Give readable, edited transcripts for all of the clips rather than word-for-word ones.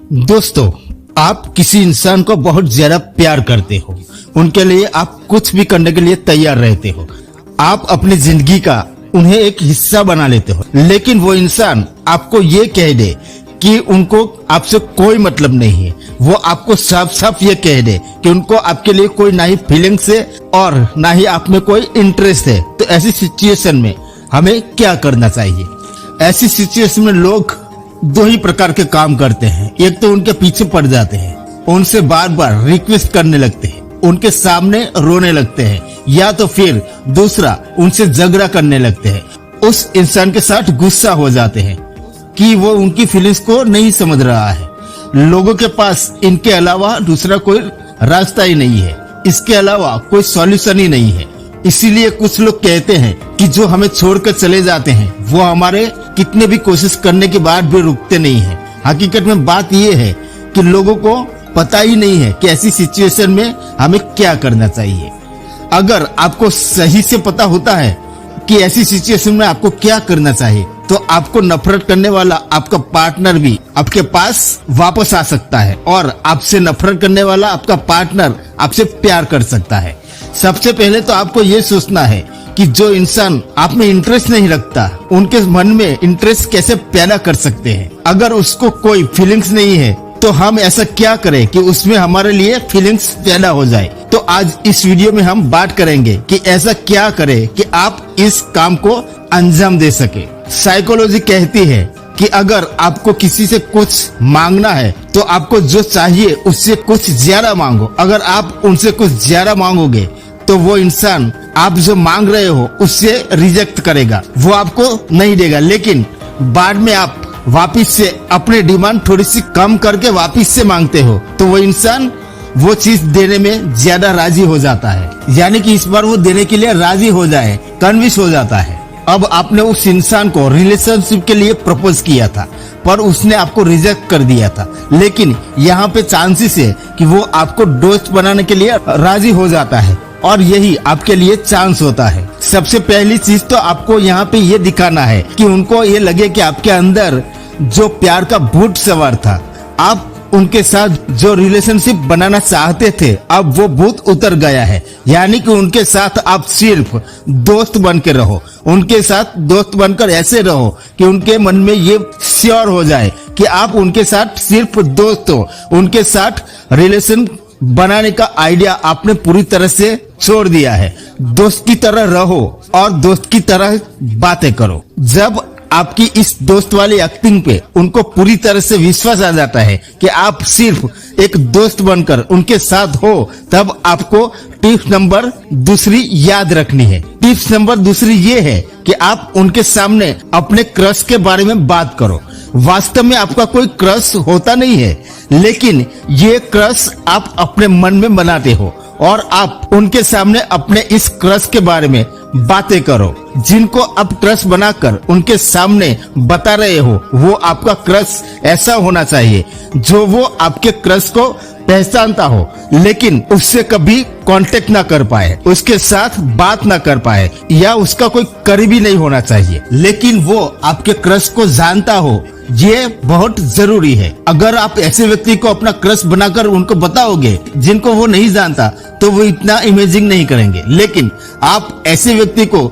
दोस्तों, आप किसी इंसान को बहुत ज्यादा प्यार करते हो, उनके लिए आप कुछ भी करने के लिए तैयार रहते हो। आप अपनी जिंदगी का उन्हें एक हिस्सा बना लेते हो, लेकिन वो इंसान आपको ये कह दे कि उनको आपसे कोई मतलब नहीं है। वो आपको साफ साफ ये कह दे कि उनको आपके लिए कोई ना ही फीलिंग्स है और ना ही आप में कोई इंटरेस्ट है। तो ऐसी सिचुएशन में हमें क्या करना चाहिए? ऐसी सिचुएशन में लोग दो ही प्रकार के काम करते हैं। एक तो उनके पीछे पड़ जाते हैं, उनसे बार बार रिक्वेस्ट करने लगते हैं, उनके सामने रोने लगते हैं, या तो फिर दूसरा उनसे झगड़ा करने लगते हैं। उस इंसान के साथ गुस्सा हो जाते हैं कि वो उनकी फीलिंग्स को नहीं समझ रहा है। लोगों के पास इनके अलावा दूसरा कोई रास्ता ही नहीं है, इसके अलावा कोई सॉल्यूशन ही नहीं है। इसीलिए कुछ लोग कहते हैं कि जो हमें छोड़कर चले जाते हैं वो हमारे कितने भी कोशिश करने के बाद भी रुकते नहीं है। हकीकत में बात ये है कि लोगों को पता ही नहीं है कि ऐसी सिचुएशन में हमें क्या करना चाहिए। अगर आपको सही से पता होता है कि ऐसी सिचुएशन में आपको क्या करना चाहिए, तो आपको नफरत करने वाला आपका पार्टनर भी आपके पास वापस आ सकता है और आपसे नफरत करने वाला आपका पार्टनर आपसे प्यार कर सकता है। सबसे पहले तो आपको ये सोचना है कि जो इंसान आप में इंटरेस्ट नहीं रखता, उनके मन में इंटरेस्ट कैसे पैदा कर सकते हैं। अगर उसको कोई फीलिंग्स नहीं है तो हम ऐसा क्या करें कि उसमें हमारे लिए फीलिंग्स पैदा हो जाए। तो आज इस वीडियो में हम बात करेंगे कि ऐसा क्या करें कि आप इस काम को अंजाम दे सके। साइकोलॉजी कहती है कि अगर आपको किसी से कुछ मांगना है तो आपको जो चाहिए उससे कुछ ज्यादा मांगो। अगर आप उनसे कुछ ज्यादा मांगोगे तो वो इंसान आप जो मांग रहे हो उससे रिजेक्ट करेगा, वो आपको नहीं देगा। लेकिन बाद में आप वापिस से अपने डिमांड थोड़ी सी कम करके वापिस से मांगते हो तो वो इंसान वो चीज देने में ज्यादा राजी हो जाता है, यानी कि इस बार वो देने के लिए राजी हो जाए, कन्विंस हो जाता है। अब आपने उस इंसान को रिलेशनशिप के लिए प्रपोज किया था पर उसने आपको रिजेक्ट कर दिया था, लेकिन यहाँ पे चांसेस है कि वो आपको दोस्त बनाने के लिए राजी हो जाता है और यही आपके लिए चांस होता है। सबसे पहली चीज तो आपको यहाँ पे ये दिखाना है कि उनको ये लगे कि आपके अंदर जो प्यार का भूत सवार था, आप उनके साथ जो रिलेशनशिप बनाना चाहते थे अब वो भूत उतर गया है। यानी कि उनके साथ आप सिर्फ दोस्त बन के रहो, उनके साथ दोस्त बनकर ऐसे रहो कि उनके मन में ये श्योर हो जाए कि आप उनके साथ सिर्फ दोस्त हो। उनके साथ रिलेशन बनाने का आइडिया आपने पूरी तरह से छोड़ दिया है। दोस्त की तरह रहो और दोस्त की तरह बातें करो। जब आपकी इस दोस्त वाली एक्टिंग पे उनको पूरी तरह से विश्वास आ जाता है कि आप सिर्फ एक दोस्त बनकर उनके साथ हो, तब आपको टिप्स नंबर दूसरी याद रखनी है। टिप्स नंबर दूसरी ये है कि आप उनके सामने अपने क्रश के बारे में बात करो। वास्तव में आपका कोई क्रश होता नहीं है, लेकिन ये क्रश आप अपने मन में बनाते हो और आप उनके सामने अपने इस क्रश के बारे में बातें करो। जिनको आप क्रश बनाकर उनके सामने बता रहे हो वो आपका क्रश ऐसा होना चाहिए जो वो आपके क्रश को पहचानता हो, लेकिन उससे कभी कांटेक्ट ना कर पाए, उसके साथ बात ना कर पाए या उसका कोई करीबी नहीं होना चाहिए, लेकिन वो आपके क्रश को जानता हो। ये बहुत जरूरी है। अगर आप ऐसे व्यक्ति को अपना क्रश बनाकर उनको बताओगे जिनको वो नहीं जानता तो वो इतना इमेजिंग नहीं करेंगे, लेकिन आप ऐसे व्यक्ति को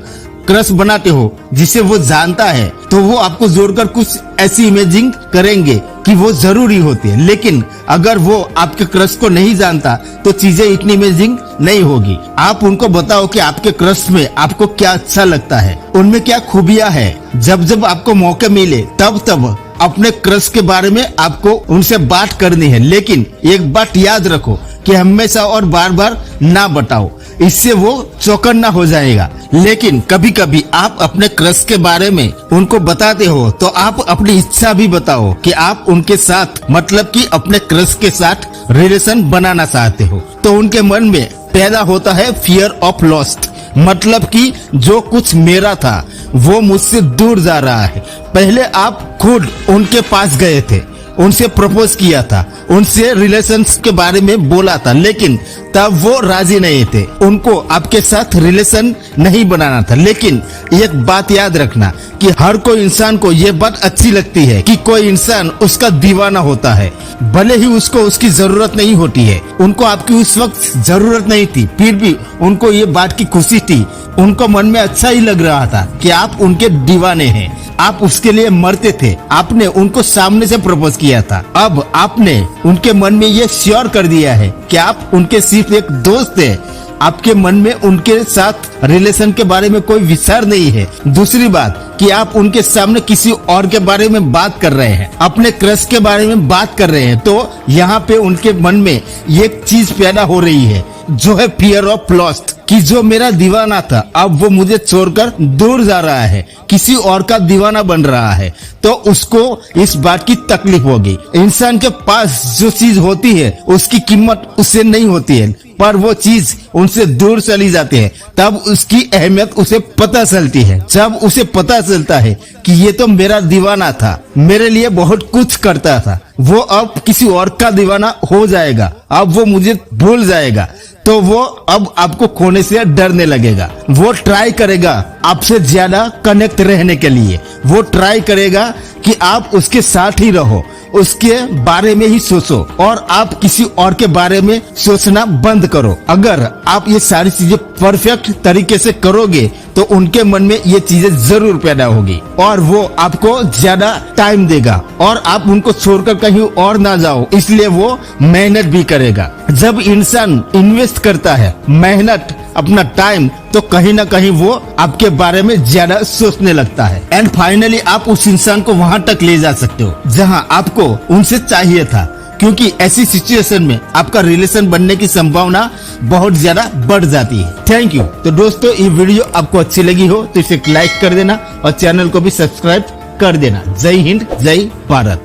क्रश बनाते हो जिसे वो जानता है तो वो आपको जोड़कर कुछ ऐसी इमेजिंग करेंगे कि वो जरूरी होती है। लेकिन अगर वो आपके क्रश को नहीं जानता तो चीजें इतनी इमेजिंग नहीं होगी। आप उनको बताओ कि आपके क्रश में आपको क्या अच्छा लगता है, उनमें क्या खूबियां हैं। जब जब आपको मौका मिले तब तब अपने क्रश के बारे में आपको उनसे बात करनी है, लेकिन एक बात याद रखो कि हमेशा और बार बार ना बताओ, इससे वो चौकन्ना हो जाएगा। लेकिन कभी कभी आप अपने क्रश के बारे में उनको बताते हो तो आप अपनी इच्छा भी बताओ कि आप उनके साथ मतलब कि अपने क्रश के साथ रिलेशन बनाना चाहते हो। तो उनके मन में पैदा होता है फियर ऑफ लॉस्ट, मतलब कि जो कुछ मेरा था वो मुझसे दूर जा रहा है। पहले आप खुद उनके पास गए थे, उनसे प्रपोज किया था, उनसे रिलेशंस के बारे में बोला था, लेकिन तब वो राजी नहीं थे, उनको आपके साथ रिलेशन नहीं बनाना था। लेकिन एक बात याद रखना कि हर कोई इंसान को ये बात अच्छी लगती है कि कोई इंसान उसका दीवाना होता है, भले ही उसको उसकी जरूरत नहीं होती है। उनको आपकी उस वक्त जरूरत नहीं थी, फिर भी उनको ये बात की खुशी थी, उनको मन में अच्छा ही लग रहा था कि आप उनके दीवाने हैं, आप उसके लिए मरते थे। आपने उनको सामने से प्रपोज किया था, अब आपने उनके मन में ये श्योर कर दिया है कि आप उनके सिर्फ एक दोस्त है, आपके मन में उनके साथ रिलेशन के बारे में कोई विचार नहीं है। दूसरी बात कि आप उनके सामने किसी और के बारे में बात कर रहे हैं, अपने क्रश के बारे में बात कर रहे हैं, तो यहाँ पे उनके मन में एक चीज पैदा हो रही है जो है फियर ऑफ लॉस्ट, कि जो मेरा दीवाना था अब वो मुझे छोड़कर दूर जा रहा है, किसी और का दीवाना बन रहा है, तो उसको इस बात की तकलीफ होगी। इंसान के पास जो चीज होती है उसकी कीमत उससे नहीं होती है, पर वो चीज उनसे दूर चली जाती है, तब उसकी अहमियत उसे पता चलती है। जब उसे पता चलता है कि ये तो मेरा दीवाना था, मेरे लिए बहुत कुछ करता था, वो अब किसी और का दीवाना हो जाएगा, अब वो मुझे भूल जाएगा, तो वो अब आपको खोने से डरने लगेगा। वो ट्राई करेगा आपसे ज्यादा कनेक्ट रहने के लिए, वो ट्राई करेगा कि आप उसके साथ ही रहो, उसके बारे में ही सोचो और आप किसी और के बारे में सोचना बंद करो। अगर आप ये सारी चीजें परफेक्ट तरीके से करोगे तो उनके मन में ये चीजें जरूर पैदा होगी और वो आपको ज्यादा टाइम देगा और आप उनको छोड़कर कहीं और ना जाओ, इसलिए वो मेहनत भी करेगा। जब इंसान इन्वेस्ट करता है मेहनत, अपना टाइम, तो कहीं ना कहीं वो आपके बारे में ज्यादा सोचने लगता है एंड फाइनली आप उस इंसान को वहां तक ले जा सकते हो जहां आपको उनसे चाहिए था, क्योंकि ऐसी सिचुएशन में आपका रिलेशन बनने की संभावना बहुत ज्यादा बढ़ जाती है। Thank you. तो दोस्तों, ये वीडियो आपको अच्छी लगी हो तो इसे लाइक कर देना और चैनल को भी सब्सक्राइब कर देना। जय हिंद, जय भारत।